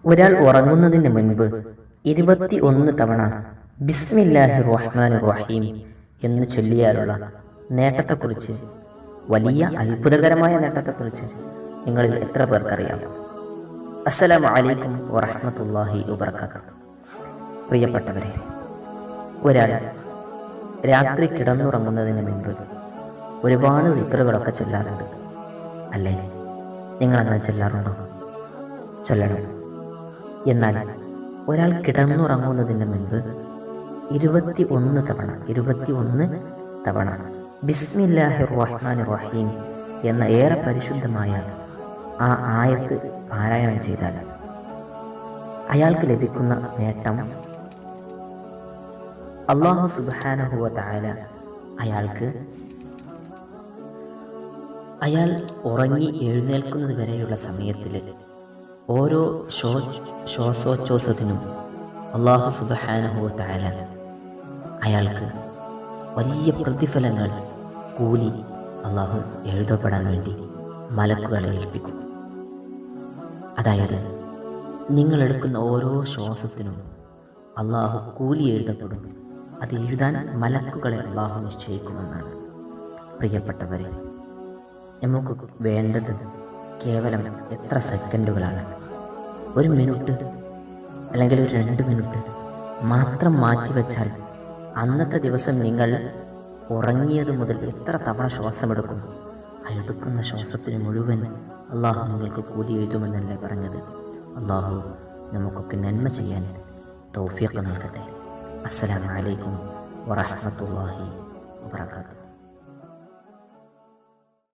ഒരാൾ ഉറങ്ങുന്നതിന് മുൻപ് 21 തവണ ബിസ്മില്ലാഹിർ റഹ്മാനിർ റഹീം എന്ന് ചൊല്ലിയാലുള്ള നേട്ടത്തെക്കുറിച്ച്, വലിയ അത്ഭുതകരമായ നേട്ടത്തെക്കുറിച്ച് നിങ്ങളിൽ എത്ര പേർക്കറിയാം? അസ്സലാമു അലൈക്കും വറഹ്മത്തുള്ളാഹി വബറകാതുഹു. പ്രിയപ്പെട്ടവരെ, ഒരാൾ രാത്രി കിടന്നുറങ്ങുന്നതിന് മുൻപ് ഒരുപാട് ദിക്റുകളൊക്കെ ചൊല്ലാറുണ്ട്, അല്ലേ? നിങ്ങളങ്ങനെ ചൊല്ലാറുണ്ടോ? ചൊല്ലണം. എന്നാൽ ഒരാൾ കിടന്നുറങ്ങുന്നതിന് മുൻപ് 21 തവണ ബിസ്മില്ലാഹിർ റഹ്മാനിർ റഹീം എന്ന ഏറെ പരിശുദ്ധമായ ആ ആയത്ത് പാരായണം ചെയ്താൽ അയാൾക്ക് ലഭിക്കുന്ന നേട്ടം, അല്ലാഹു സുബ്ഹാനഹു വ തആല അയാൾ ഉറങ്ങി എഴുന്നേൽക്കുന്നത് വരെയുള്ള സമയത്തിൽ ഓരോ ശ്വാസോച്ഛ്വാസത്തിനും അല്ലാഹു സുബ്ഹാനഹു വ തആല അയാൾക്ക് വലിയ പ്രതിഫലങ്ങൾ, കൂലി അല്ലാഹു എഴുതപ്പെടാൻ വേണ്ടി മലക്കുകളെ ഏൽപ്പിക്കും. അതായത് നിങ്ങളെടുക്കുന്ന ഓരോ ശ്വാസത്തിനും അല്ലാഹു കൂലി എഴുതപ്പെടും. അത് എഴുതാൻ മലക്കുകളെ അല്ലാഹു നിശ്ചയിക്കുമെന്നാണ്. പ്രിയപ്പെട്ടവരെ, നമുക്ക് വേണ്ടത് കേവലം എത്ര സെക്കൻഡുകളാണ്? 1 മിനിറ്റ് അല്ലെങ്കിൽ ഒരു 2 മിനിറ്റ് മാത്രം മാറ്റിവെച്ചാൽ അന്നത്തെ ദിവസം നിങ്ങൾ ഉറങ്ങിയത് മുതൽ എത്ര തവണ ശ്വാസമെടുക്കും? ആ എടുക്കുന്ന ശ്വാസത്തിന് മുഴുവൻ അല്ലാഹു നിങ്ങൾക്ക് കൂലി എഴുതുമെന്നല്ലേ പറഞ്ഞത്? അല്ലാഹു നമുക്കൊക്കെ നന്മ ചെയ്യാൻ തൗഫീഖ് നൽകട്ടെ. അസ്സലാമു അലൈക്കും വറഹ്മത്തുള്ളാഹി വബറകാതുഹു.